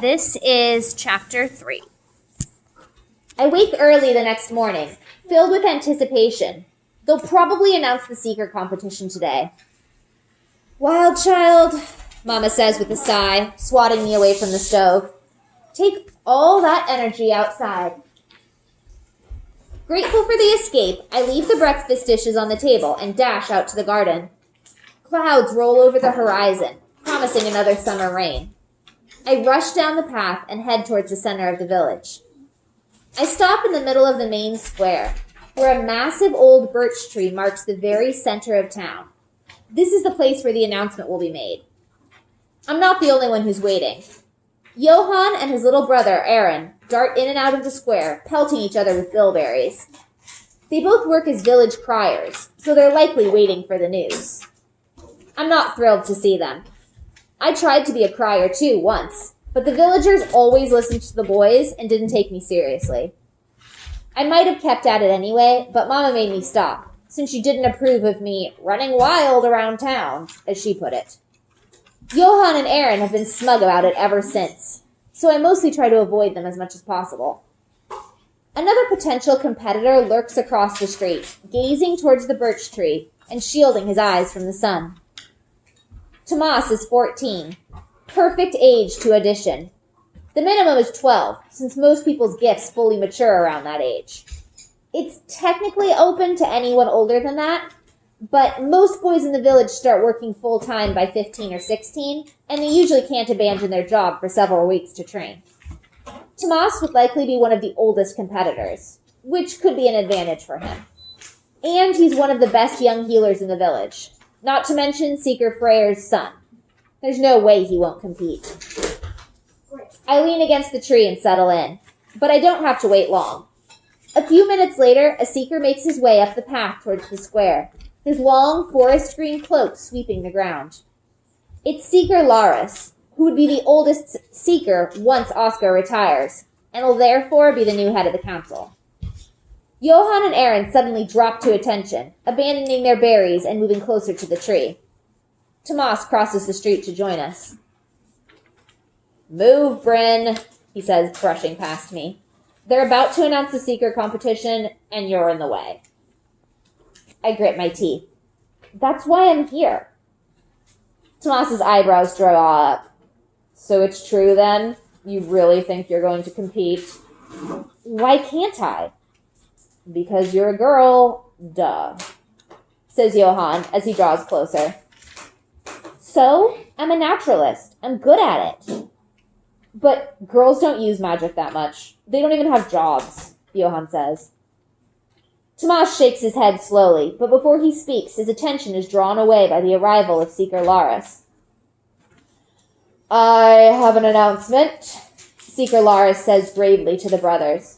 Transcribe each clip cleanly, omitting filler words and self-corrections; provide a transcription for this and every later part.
This is chapter 3. I wake early the next morning, filled with anticipation. They'll probably announce the seeker competition today. Wild child, Mama says with a sigh, swatting me away from the stove. Take all that energy outside. Grateful for the escape, I leave the breakfast dishes on the table and dash out to the garden. Clouds roll over the horizon, promising another summer rain. I rush down the path and head towards the center of the village. I stop in the middle of the main square, where a massive old birch tree marks the very center of town. This is the place where the announcement will be made. I'm not the only one who's waiting. Johann and his little brother, Aaron, dart in and out of the square, pelting each other with bilberries. They both work as village criers, so they're likely waiting for the news. I'm not thrilled to see them. I tried to be a crier too once, but the villagers always listened to the boys and didn't take me seriously. I might have kept at it anyway, but Mama made me stop, since she didn't approve of me running wild around town, as she put it. Johann and Aaron have been smug about it ever since, so I mostly try to avoid them as much as possible. Another potential competitor lurks across the street, gazing towards the birch tree and shielding his eyes from the sun. Tomas is 14, perfect age to audition. The minimum is 12, since most people's gifts fully mature around that age. It's technically open to anyone older than that, but most boys in the village start working full-time by 15 or 16, and they usually can't abandon their job for several weeks to train. Tomas would likely be one of the oldest competitors, which could be an advantage for him. And he's one of the best young healers in the village, not to mention Seeker Freyr's son. There's no way he won't compete. I lean against the tree and settle in, but I don't have to wait long. A few minutes later, a seeker makes his way up the path towards the square, his long forest green cloak sweeping the ground. It's Seeker Laris, who would be the oldest seeker once Oscar retires, and will therefore be the new head of the council. Johann and Aaron suddenly drop to attention, abandoning their berries and moving closer to the tree. Tomas crosses the street to join us. "Move, Bryn," he says, brushing past me. "They're about to announce the seeker competition, and you're in the way." I grit my teeth. "That's why I'm here." Tomas's eyebrows draw up. "So it's true, then? You really think you're going to compete?" "Why can't I?" "Because you're a girl, duh," says Johann as he draws closer. "So? I'm a naturalist. I'm good at it." "But girls don't use magic that much. They don't even have jobs," Johann says. Tomas shakes his head slowly, but before he speaks, his attention is drawn away by the arrival of Seeker Laris. "I have an announcement," Seeker Laris says gravely to the brothers.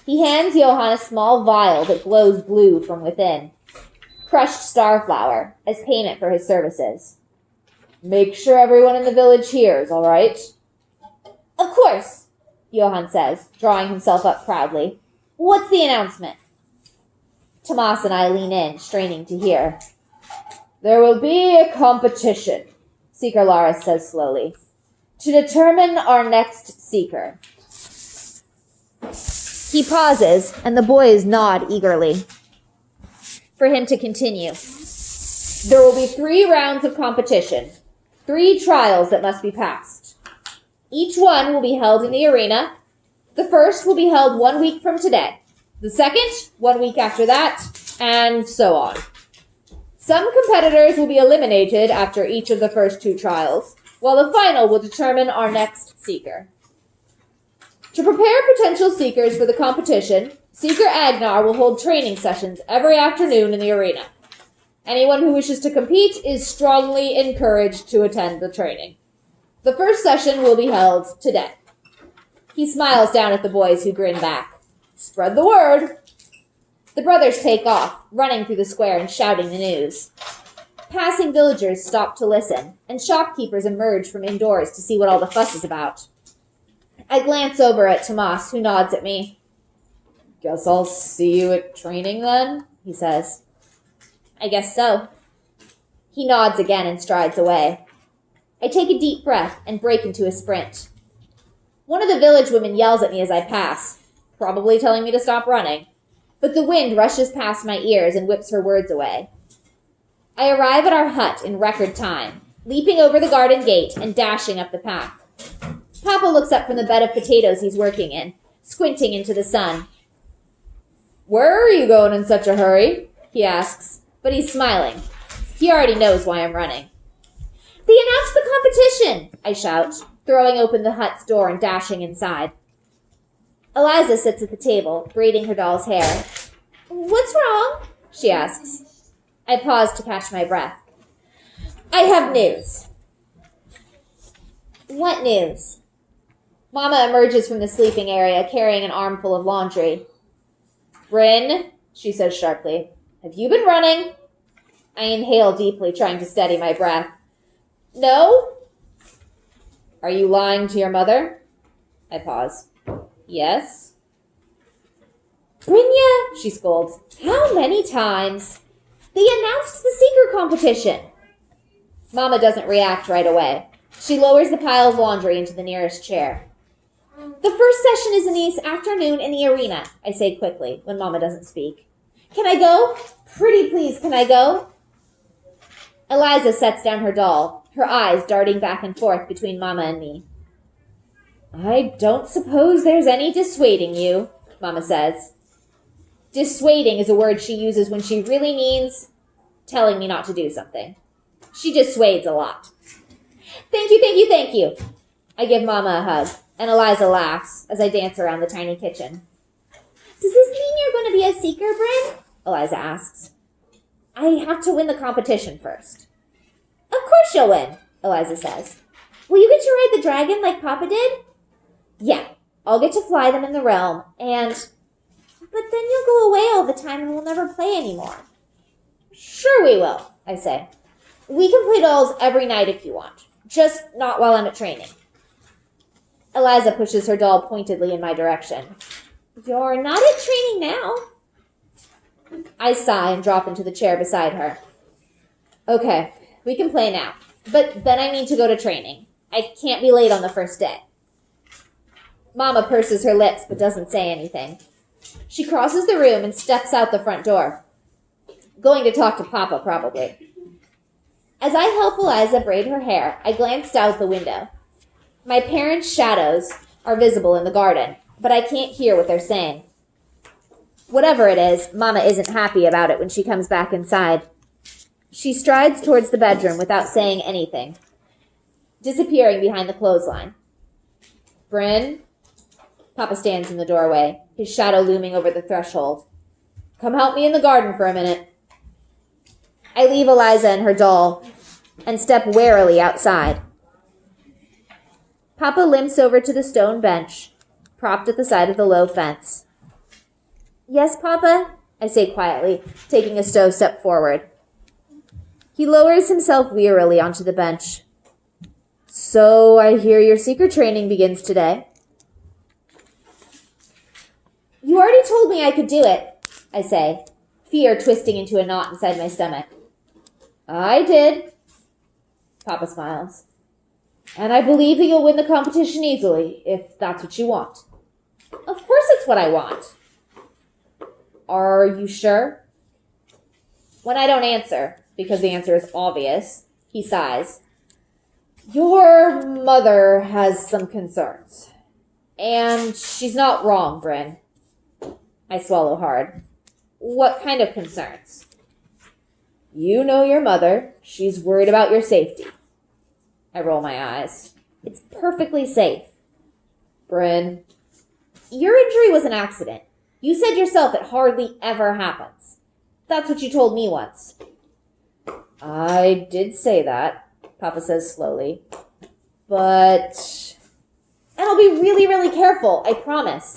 He hands Johann a small vial that glows blue from within. Crushed starflower, as payment for his services. "Make sure everyone in the village hears, all right?" "Of course," Johann says, drawing himself up proudly. "What's the announcement?" Tomas and I lean in, straining to hear. "There will be a competition," Seeker Laris says slowly, "to determine our next seeker." He pauses, and the boys nod eagerly for him to continue. "There will be 3 rounds of competition, 3 trials that must be passed. Each one will be held in the arena. The first will be held 1 week from today. The second, 1 week after that, and so on. Some competitors will be eliminated after each of the first 2 trials, while the final will determine our next seeker. To prepare potential seekers for the competition, Seeker Agnar will hold training sessions every afternoon in the arena. Anyone who wishes to compete is strongly encouraged to attend the training. The first session will be held today." He smiles down at the boys who grin back. "Spread the word." The brothers take off, running through the square and shouting the news. Passing villagers stop to listen, and shopkeepers emerge from indoors to see what all the fuss is about. I glance over at Tomas, who nods at me. "Guess I'll see you at training then," he says. "I guess so." He nods again and strides away. I take a deep breath and break into a sprint. One of the village women yells at me as I pass, probably telling me to stop running, but the wind rushes past my ears and whips her words away. I arrive at our hut in record time, leaping over the garden gate and dashing up the path. Papa looks up from the bed of potatoes he's working in, squinting into the sun. "Where are you going in such a hurry?" he asks, but he's smiling. He already knows why I'm running. "They announced the competition!" I shout, throwing open the hut's door and dashing inside. Eliza sits at the table, braiding her doll's hair. "What's wrong?" she asks. I pause to catch my breath. "I have news." "What news?" Mama emerges from the sleeping area carrying an armful of laundry. "Bryn," she says sharply, "have you been running?" I inhale deeply, trying to steady my breath. "No." "Are you lying to your mother?" I pause. "Yes." "Brynja," she scolds, "how many times? They announced the seeker competition." Mama doesn't react right away. She lowers the pile of laundry into the nearest chair. "The first session is in the afternoon in the arena," I say quickly when Mama doesn't speak. "Can I go? Pretty please, can I go?" Eliza sets down her doll, her eyes darting back and forth between Mama and me. "I don't suppose there's any dissuading you," Mama says. Dissuading is a word she uses when she really means telling me not to do something. She dissuades a lot. "Thank you, thank you, thank you." I give Mama a hug, and Eliza laughs as I dance around the tiny kitchen. "Does this mean you're going to be a seeker, Bryn?" Eliza asks. "I have to win the competition first." "Of course you'll win," Eliza says. "Will you get to ride the dragon like Papa did?" "Yeah, I'll get to fly them in the realm, and..." "But then you'll go away all the time and we'll never play anymore." "Sure we will," I say. "We can play dolls every night if you want, just not while I'm at training." Eliza pushes her doll pointedly in my direction. "You're not at training now." I sigh and drop into the chair beside her. "Okay, we can play now, but then I need to go to training. I can't be late on the first day." Mama purses her lips but doesn't say anything. She crosses the room and steps out the front door. Going to talk to Papa, probably. As I help Eliza braid her hair, I glanced out the window. My parents' shadows are visible in the garden, but I can't hear what they're saying. Whatever it is, Mama isn't happy about it when she comes back inside. She strides towards the bedroom without saying anything, disappearing behind the clothesline. "Bryn?" Papa stands in the doorway, his shadow looming over the threshold. "Come help me in the garden for a minute." I leave Eliza and her doll and step warily outside. Papa limps over to the stone bench, propped at the side of the low fence. "Yes, Papa?" I say quietly, taking a step forward. He lowers himself wearily onto the bench. "So I hear your seeker training begins today." "You already told me I could do it," I say, fear twisting into a knot inside my stomach. "I did." Papa smiles. "And I believe that you'll win the competition easily, if that's what you want." "Of course it's what I want." "Are you sure?" When I don't answer, because the answer is obvious, he sighs. "Your mother has some concerns. And she's not wrong, Bryn." I swallow hard. "What kind of concerns?" "You know your mother. She's worried about your safety." I roll my eyes. "It's perfectly safe." "Bryn." "Your injury was an accident. You said yourself it hardly ever happens. That's what you told me once." "I did say that," Papa says slowly. "But..." "And I'll be really, really careful, I promise."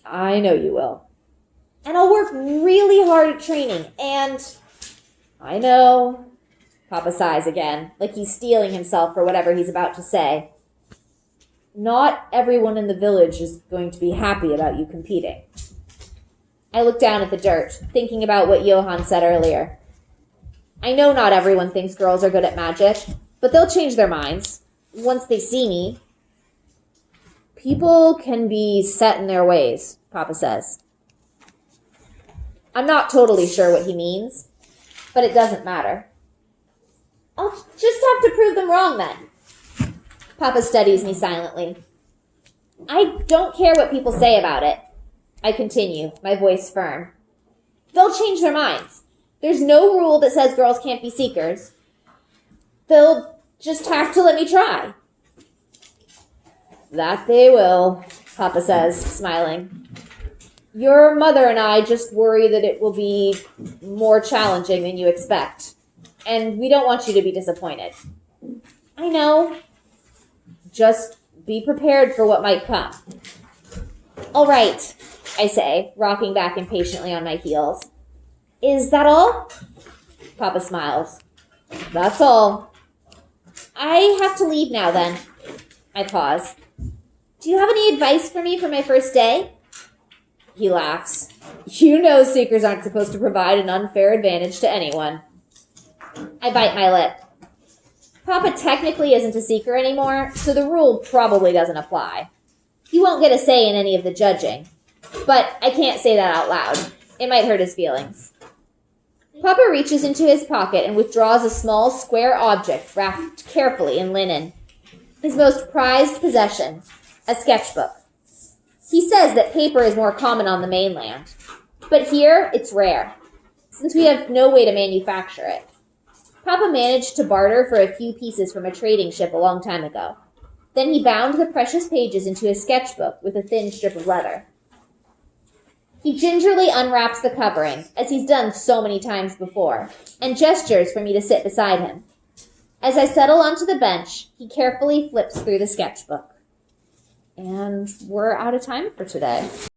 "I know you will." "And I'll work really hard at training, and..." "I know." Papa sighs again, like he's steeling himself for whatever he's about to say. "Not everyone in the village is going to be happy about you competing." I look down at the dirt, thinking about what Johan said earlier. I know not everyone thinks girls are good at magic, but they'll change their minds. once they see me. People can be set in their ways, Papa says. I'm not totally sure what he means, but it doesn't matter. I'll just have to prove them wrong then. Papa studies me silently. I don't care what people say about it. I continue, my voice firm. They'll change their minds. There's no rule that says girls can't be seekers. They'll just have to let me try. That they will, Papa says, smiling. Your mother and I just worry that it will be more challenging than you expect. And we don't want you to be disappointed. I know. Just be prepared for what might come. All right, I say, rocking back impatiently on my heels. Is that all? Papa smiles. That's all. I have to leave now then. I pause. Do you have any advice for me for my first day? He laughs. You know seekers aren't supposed to provide an unfair advantage to anyone. I bite my lip. Papa technically isn't a seeker anymore, so the rule probably doesn't apply. He won't get a say in any of the judging. But I can't say that out loud. It might hurt his feelings. Papa reaches into his pocket and withdraws a small square object wrapped carefully in linen. His most prized possession, a sketchbook. He says that paper is more common on the mainland, but here it's rare, since we have no way to manufacture it. Papa managed to barter for a few pieces from a trading ship a long time ago. Then he bound the precious pages into a sketchbook with a thin strip of leather. He gingerly unwraps the covering, as he's done so many times before, and gestures for me to sit beside him. As I settle onto the bench, he carefully flips through the sketchbook. And we're out of time for today.